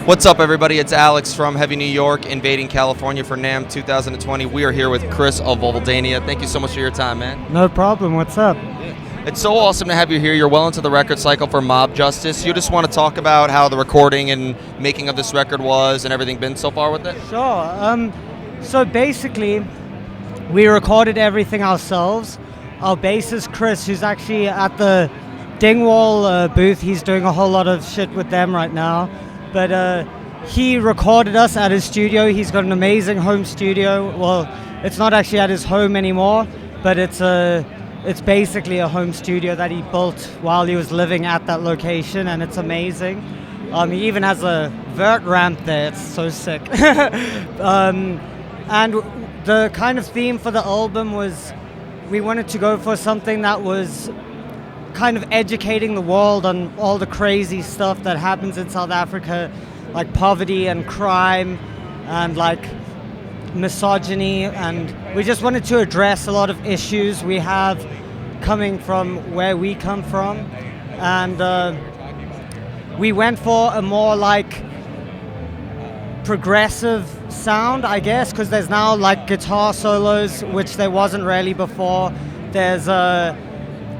What's up, everybody? It's Alex from Heavy New York, invading California for Namm 2020. We are here with Kris of Vulvodynia. Thank you so much for your time, man. No problem. What's up? It's so awesome to have you here. You're well into the record cycle for Mob Justice. You just want to talk about how the recording and making of this record was and everything been so far with it? Sure. So basically, we recorded everything ourselves. Our bassist, Kris, who's actually at the Dingwall booth, he's doing a whole lot of shit with them right now. But he recorded us at his studio. He's got an amazing home studio. Well, it's not actually at his home anymore, but it's basically a home studio that he built while he was living at that location, and it's amazing. He even has a vert ramp there. It's so sick. And the kind of theme for the album was we wanted to go for something that was kind of educating the world on all the crazy stuff that happens in South Africa, like poverty and crime and like misogyny, and we just wanted to address a lot of issues we have coming from where we come from. And we went for a more like progressive sound, I guess, because there's now like guitar solos, which there wasn't really before. There's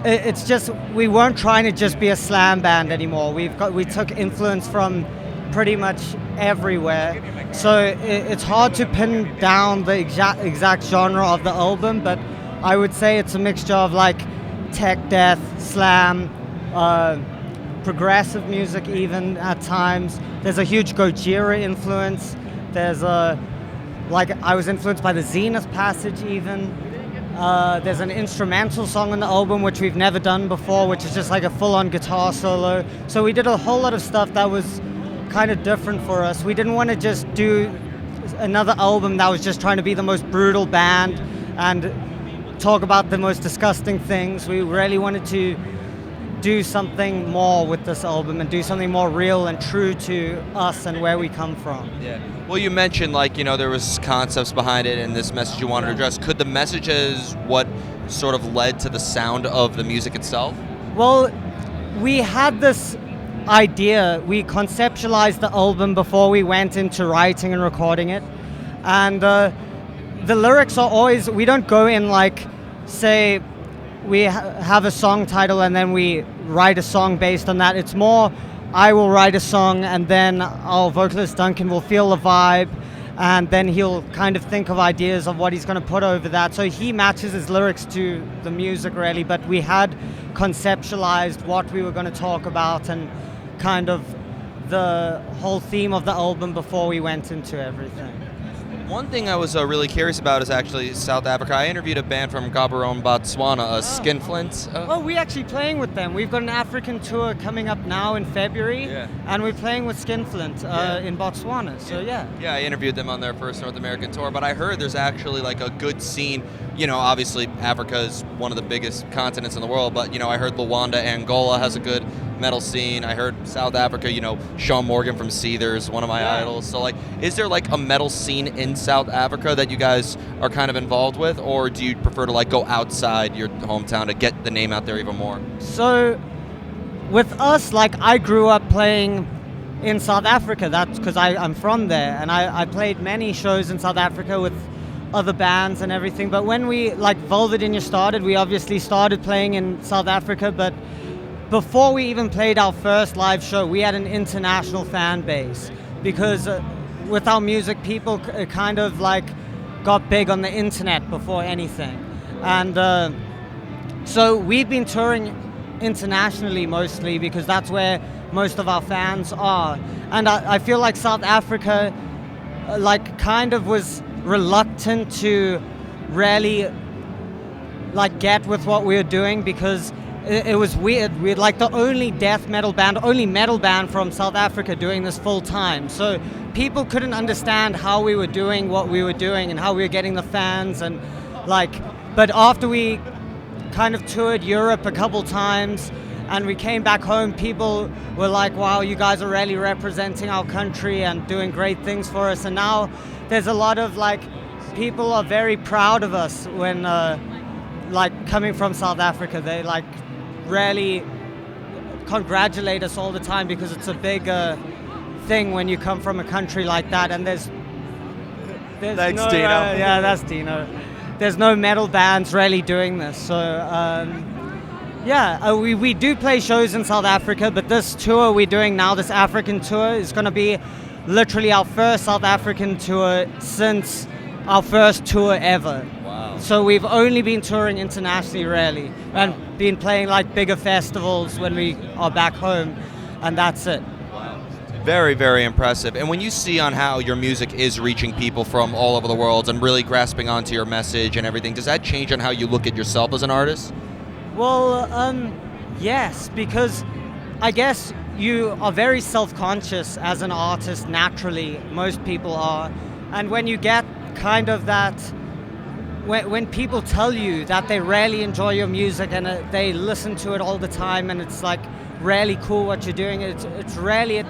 it's just, we weren't trying to just be a slam band anymore. We took influence from pretty much everywhere. So it's hard to pin down the exact genre of the album, but I would say it's a mixture of like tech death, slam, progressive music even at times. There's a huge Gojira influence. There's like I was influenced by the Zenith Passage even. There's an instrumental song on the album which we've never done before, which is just like a full-on guitar solo. So we did a whole lot of stuff that was kind of different for us. We didn't want to just do another album that was just trying to be the most brutal band and talk about the most disgusting things. We really wanted to do something more with this album and do something more real and true to us and where we come from. Yeah. Well, you mentioned there was concepts behind it and this message you wanted to address. Could the messages what sort of led to the sound of the music itself? Well, we had this idea. We conceptualized the album before we went into writing and recording it. And the lyrics are always, we don't go in like, say, we have a song title and then we write a song based on that. It's more, I will write a song and then our vocalist Duncan will feel the vibe and then he'll kind of think of ideas of what he's going to put over that. So he matches his lyrics to the music really, but we had conceptualized what we were going to talk about and kind of the whole theme of the album before we went into everything. One thing I was really curious about is actually South Africa. I interviewed a band from Gaborone, Botswana, Skinflint. Well, we're actually playing with them. We've got an African tour coming up now in February, and we're playing with Skinflint in Botswana, so yeah. Yeah, I interviewed them on their first North American tour, but I heard there's actually like a good scene. Obviously Africa is one of the biggest continents in the world, but I heard Luanda, Angola has a good metal scene. I heard South Africa, Sean Morgan from Seethers, one of my idols. So is there like a metal scene in South Africa that you guys are kind of involved with, or do you prefer to go outside your hometown to get the name out there even more? So with us, I grew up playing in South Africa. That's because I'm from there, and I played many shows in South Africa with other bands and everything. But when we, Vulvodynia started, we obviously started playing in South Africa, but before we even played our first live show, we had an international fan base because with our music, people kind of got big on the internet before anything. And so we've been touring internationally mostly because that's where most of our fans are. And I feel like South Africa kind of was reluctant to really get with what we were doing because it was weird. We're the only death metal band, only metal band from South Africa doing this full time. So people couldn't understand how we were doing what we were doing and how we were getting the fans. And but after we kind of toured Europe a couple times and we came back home, people were like, wow, you guys are really representing our country and doing great things for us. And now there's a lot of people are very proud of us when coming from South Africa. They really congratulate us all the time because it's a big thing when you come from a country like that, and there's Thanks, no, Dino. yeah, that's Dino. There's no metal bands really doing this, so we do play shows in South Africa, but this tour we're doing now, this African tour, is going to be literally our first South African tour since our first tour ever. Wow. So we've only been touring internationally, really, and been playing like bigger festivals when we are back home, and that's it. Very, very impressive. And when you see on how your music is reaching people from all over the world and really grasping onto your message and everything, does that change on how you look at yourself as an artist? Well, yes, because I guess you are very self-conscious as an artist naturally. Most people are. And when you get kind of that, when people tell you that they really enjoy your music and they listen to it all the time and it's like really cool what you're doing, it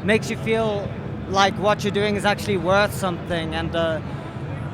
makes you feel like what you're doing is actually worth something. And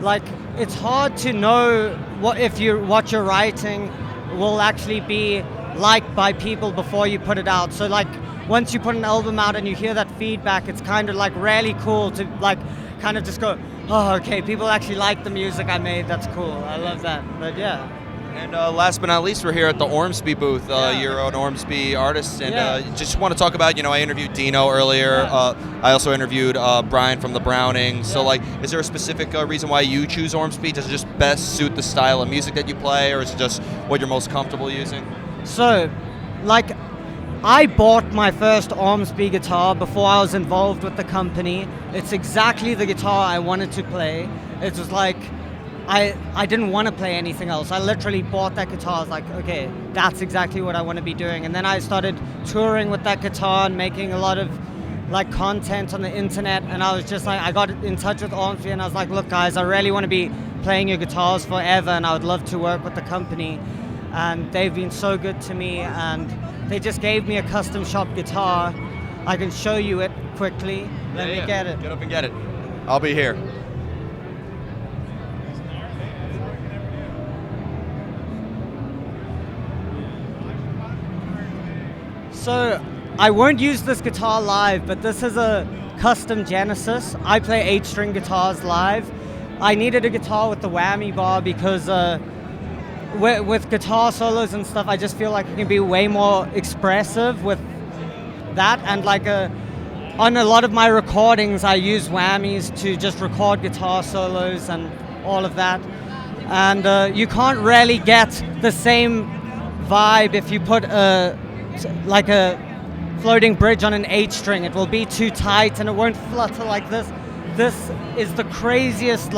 like it's hard to know what you're writing will actually be liked by people before you put it out. So like once you put an album out and you hear that feedback, it's kind of like really cool to like kind of just go, oh, okay, people actually like the music I made. That's cool. I love that. But yeah. And last but not least, we're here at the Ormsby booth. You're an Ormsby artist, and just want to talk about, I interviewed Dino earlier. I also interviewed Brian from the Browning. So, like, is there a specific reason why you choose Ormsby? Does it just best suit the style of music that you play, or is it just what you're most comfortable using? So, like, I bought my first Ormsby guitar before I was involved with the company. It's exactly the guitar I wanted to play. It was like, I didn't want to play anything else. I literally bought that guitar. I was like, okay, that's exactly what I want to be doing. And then I started touring with that guitar and making a lot of like content on the internet. And I was just like, I got in touch with Ormsby and I was like, look guys, I really want to be playing your guitars forever and I would love to work with the company. And they've been so good to me, and they just gave me a custom shop guitar. I can show you it quickly. Let me get it. Get up and get it. I'll be here. So I won't use this guitar live, but this is a custom Genesis. I play 8-string guitars live. I needed a guitar with the whammy bar because with guitar solos and stuff, I just feel like it can be way more expressive with that. And like on a lot of my recordings, I use whammies to just record guitar solos and all of that. And you can't really get the same vibe if you put a floating bridge on an 8-string. It will be too tight and it won't flutter like this. This is the craziest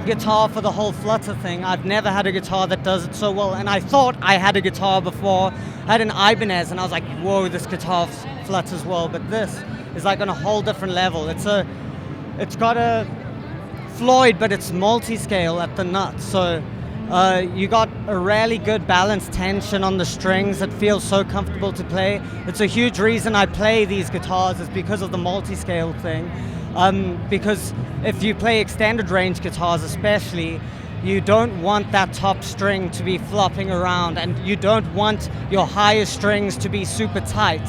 guitar for the whole flutter thing. I've never had a guitar that does it so well, and I thought I had a guitar before. I had an Ibanez and I was like, whoa, this guitar flutters well, but this is like on a whole different level. It's got a Floyd, but it's multi-scale at the nut, so you got a really good balanced tension on the strings that feels so comfortable to play. It's a huge reason I play these guitars is because of the multi-scale thing. Because if you play extended range guitars especially, you don't want that top string to be flopping around, and you don't want your highest strings to be super tight,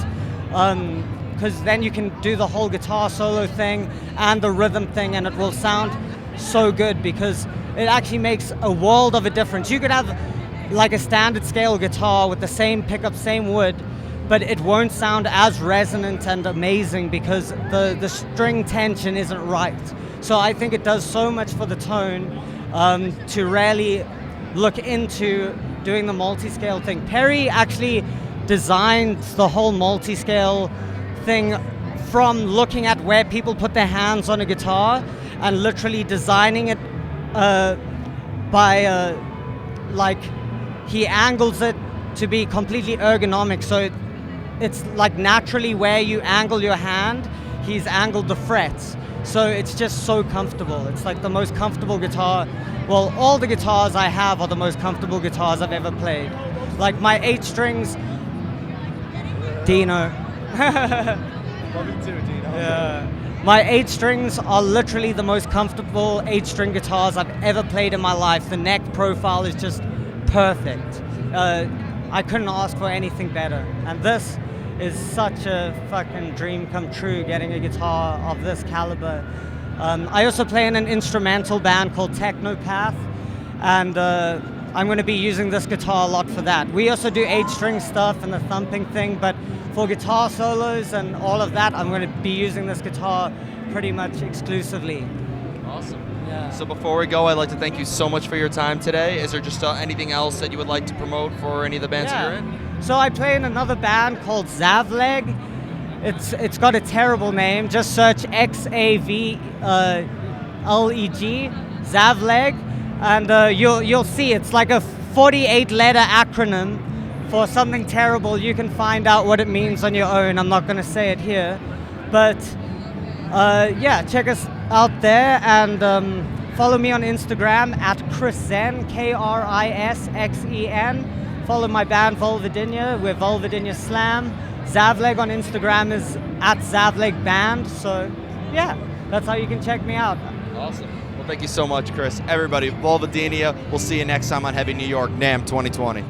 because then you can do the whole guitar solo thing and the rhythm thing and it will sound so good, because it actually makes a world of a difference. You could have like a standard scale guitar with the same pickup, same wood, but it won't sound as resonant and amazing because the string tension isn't right. So I think it does so much for the tone to really look into doing the multi-scale thing. Perry actually designed the whole multi-scale thing from looking at where people put their hands on a guitar and literally designing it by like he angles it to be completely ergonomic, so it's like naturally where you angle your hand, he's angled the frets. So it's just so comfortable. It's like the most comfortable guitar. Well, all the guitars I have are the most comfortable guitars I've ever played. Like my 8 strings, Dino. Love you too, Dino. Yeah. My 8 strings are literally the most comfortable 8-string guitars I've ever played in my life. The neck profile is just perfect. I couldn't ask for anything better. And this is such a fucking dream come true, getting a guitar of this caliber. I also play in an instrumental band called Technopath, and I'm going to be using this guitar a lot for that. We also do 8-string stuff and the thumping thing, but for guitar solos and all of that, I'm going to be using this guitar pretty much exclusively. Awesome. Yeah. So before we go, I'd like to thank you so much for your time today. Is there just anything else that you would like to promote for any of the bands that you're in? So I play in another band called Zavleg. It's got a terrible name. Just search XAVLEG, Zavleg, and you'll see it's like a 48-letter acronym for something terrible. You can find out what it means on your own. I'm not going to say it here, but yeah, check us out there, and follow me on Instagram at Krisen, KRISXEN. Follow my band Vulvodynia. We're Vulvodynia Slam. Zavleg on Instagram is at Zavleg Band. So yeah, that's how you can check me out. Awesome. Well, thank you so much, Kris. Everybody, Vulvodynia. We'll see you next time on Heavy New York, NAMM 2020.